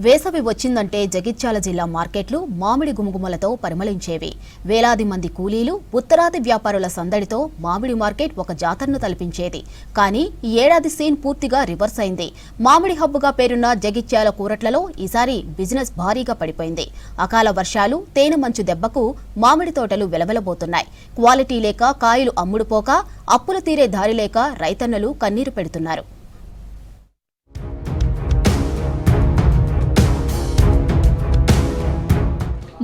వేసవి వచ్చిందంటే జగిత్యాల జిల్లా మార్కెట్లు మామిడి గుమగుమలతో పరిమళించేవి. వేలాది మంది కూలీలు, ఉత్తరాది వ్యాపారుల సందడితో మామిడి మార్కెట్ ఒక జాతరను తలపించేది. కానీ ఈ ఏడాది సీన్ పూర్తిగా రివర్స్ అయింది. మామిడి హబ్బుగా పేరున్న జగిత్యాల కూరట్లలో ఈసారి బిజినెస్ భారీగా పడిపోయింది. అకాల వర్షాలు, తేనె మంచు దెబ్బకు మామిడి తోటలు వెలవెలబోతున్నాయి. క్వాలిటీ లేక కాయలు అమ్ముడుపోక, అప్పులు తీరే దారి లేక రైతన్నలు కన్నీరు పెడుతున్నారు.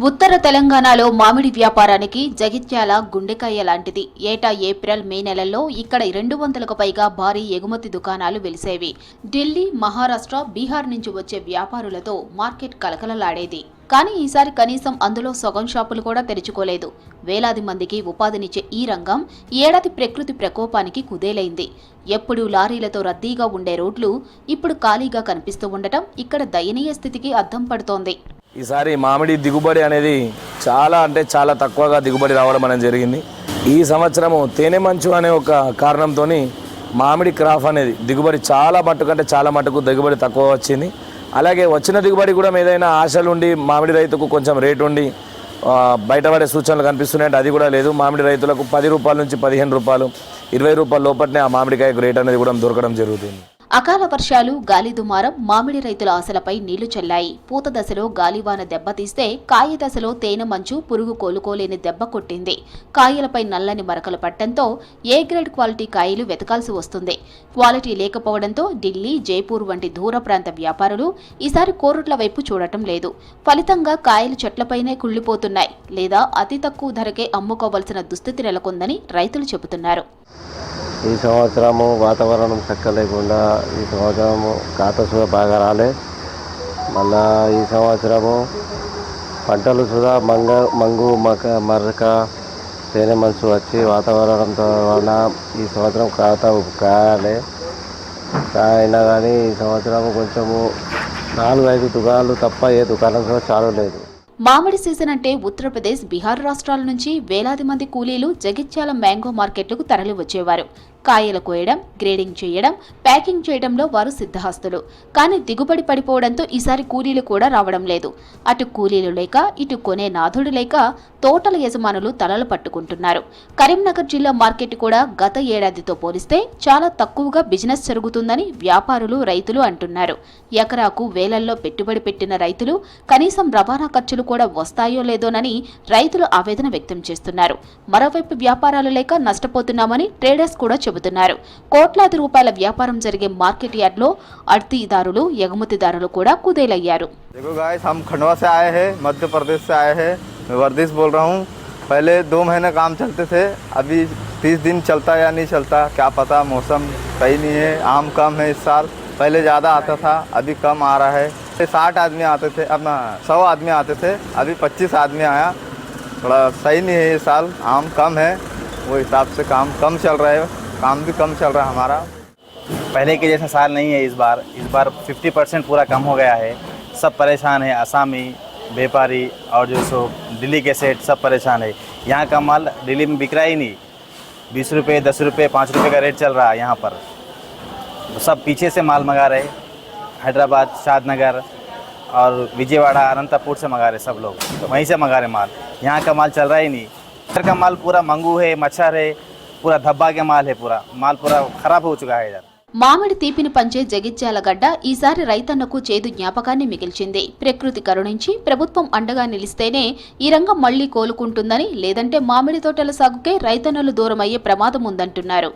ఉత్తర తెలంగాణలో మామిడి వ్యాపారానికి జగిత్యాల గుండెకాయ లాంటిది. ఏటా ఏప్రిల్, మే నెలల్లో ఇక్కడ 200కు పైగా భారీ ఎగుమతి దుకాణాలు వెలిసేవి. ఢిల్లీ, మహారాష్ట్ర, బీహార్ నుంచి వచ్చే వ్యాపారులతో మార్కెట్ కలకలలాడేది. కానీ ఈసారి కనీసం అందులో సగం షాపులు కూడా తెరుచుకోలేదు. వేలాది మందికి ఉపాధినిచ్చే ఈ రంగం ఏడాది ప్రకృతి ప్రకోపానికి కుదేలైంది. ఎప్పుడూ లారీలతో రద్దీగా ఉండే రోడ్లు ఇప్పుడు ఖాళీగా కనిపిస్తూ ఉండటం ఇక్కడ దయనీయ స్థితికి అద్దం పడుతోంది. ఈసారి మామిడి దిగుబడి అనేది చాలా తక్కువగా దిగుబడి రావడం అనేది జరిగింది. ఈ సంవత్సరము తేనె మంచు అనే ఒక కారణంతో మామిడి క్రాప్ అనేది దిగుబడి చాలా మట్టుకు దిగుబడి తక్కువ వచ్చింది. అలాగే వచ్చిన దిగుబడి కూడా ఏదైనా ఆశలుండి మామిడి రైతుకు కొంచెం రేటు ఉండి బయటపడే సూచనలు కనిపిస్తున్నాయంటే అది కూడా లేదు. మామిడి రైతులకు 10 రూపాయల నుంచి 15 రూపాయలు, 20 రూపాయల లోపలనే ఆ మామిడికాయకు రేట్ అనేది కూడా దొరకడం జరుగుతుంది. అకాల వర్షాలు, గాలి దుమారం మామిడి రైతుల ఆశలపై నీళ్లు చల్లాయి. పూత దశలో గాలివాన దెబ్బతీస్తే కాయ దశలో తేనె మంచు పురుగు కోలుకోలేని దెబ్బ కొట్టింది. కాయలపై నల్లని మరకలు పట్టడంతో ఏ గ్రేడ్ క్వాలిటీ కాయలు వెతకాల్సి వస్తుంది. క్వాలిటీ లేకపోవడంతో ఢిల్లీ, జైపూర్ వంటి దూర ప్రాంత వ్యాపారులు ఈసారి కోరుట్ల వైపు చూడటం లేదు. ఫలితంగా కాయలు చెట్లపైనే కుళ్లిపోతున్నాయి లేదా అతి తక్కువ ధరకే అమ్ముకోవలసిన దుస్థితి నెలకొందని రైతులు చెబుతున్నారు. ఈ సంవత్సరము వాతావరణం చక్కలేకుండా ఈ సంవత్సరము కాత సుధా బాగా రాలే. మళ్ళా ఈ సంవత్సరము పంటలు సుధా మంగు మరక తేనె మనసు వచ్చి వాతావరణంతో వలన ఈ సంవత్సరం కాత కాయాలి. అయినా కానీ ఈ సంవత్సరం కొంచెము 4-5 దుకాణాలు తప్ప ఏ దుకాణం కూడా చాలు లేదు. మామిడి సీజన్ అంటే ఉత్తరప్రదేశ్, బీహార్ రాష్ట్రాల నుంచి వేలాది మంది కూలీలు జగిత్యాల మ్యాంగో మార్కెట్లకు తరలి వచ్చేవారు. కాయలు కోయడం, గ్రేడింగ్ చేయడం, ప్యాకింగ్ చేయడంలో వారు సిద్ధహస్తులు. కానీ దిగుబడి పడిపోవడంతో ఈసారి కూలీలు కూడా రావడం లేదు. అటు కూలీలు లేక, ఇటు కొనే నాథుడు లేక తోటల యజమానులు తలలు పట్టుకుంటున్నారు. కరీంనగర్ జిల్లా మార్కెట్ కూడా గత ఏడాదితో పోలిస్తే చాలా తక్కువగా బిజినెస్ జరుగుతుందని వ్యాపారులు, రైతులు అంటున్నారు. ఎకరాకు వేలల్లో పెట్టుబడి పెట్టిన రైతులు కనీసం రవాణా ఖర్చులు కూడా వస్తాయో లేదోనని రైతులు ఆవేదన వ్యక్తం చేస్తున్నారు. మరోవైపు వ్యాపారాలు లేక నష్టపోతున్నామని ట్రేడర్స్ కూడా చెబుతున్నారు. కోట్లాది రూపాయల వ్యాపారం జరిగే మార్కెట్ యార్డ్ లో అడ్తీదారులు, ఎగుమతిదారులు కూడా కుదేలయ్యారు. देखो गाइस, हम खंडवा से आए हैं, मध्य प्रदेश से आए हैं। मैं वर्दिश बोल रहा हूँ। पहले 2 महीने काम चलते थे, अभी 30 दिन चलता या नहीं चलता क्या पता। मौसम सही नहीं है, आम कम है इस साल। पहले ज़्यादा आता था, अभी कम आ रहा है। 60 आदमी आते थे, अब 100 आदमी आते थे, अभी 25 आदमी आया। थोड़ा सही नहीं है ये साल, आम कम है, वो हिसाब से काम कम चल रहा है, काम भी कम चल रहा है हमारा। पहले के जैसा साल नहीं है इस बार 50% पूरा कम हो गया है। सब परेशान है, आसामी, व्यापारी और जो सो दिल्ली के सेठ सब परेशान है। यहाँ का माल दिल्ली में बिक रहा ही नहीं। 20 रुपये, 10 रुपये, 5 रुपये का रेट चल रहा है यहाँ पर। सब पीछे से माल मंगा रहे, हैदराबाद, शादनगर और विजयवाड़ा, अनंतपुर से मंगा रहे सब लोग, तो वहीं से मंगा रहे माल। यहाँ का माल चल रहा ही नहीं। इधर का माल पूरा मंगू है, मच्छर है, पूरा धब्बा के माल है, पूरा माल पूरा खराब हो चुका है इधर। మామిడి తీపిని పంచే జగిత్యాల గడ్డ ఈసారి రైతన్నకు చేదు జ్ఞాపకాన్ని మిగిల్చింది. ప్రకృతి కరుణించి ప్రభుత్వం అండగా నిలిస్తేనే ఈ రంగం మళ్లీ కోలుకుంటుందని, లేదంటే మామిడి తోటల సాగుకే రైతన్నలు దూరమయ్యే ప్రమాదం ఉందంటున్నారు.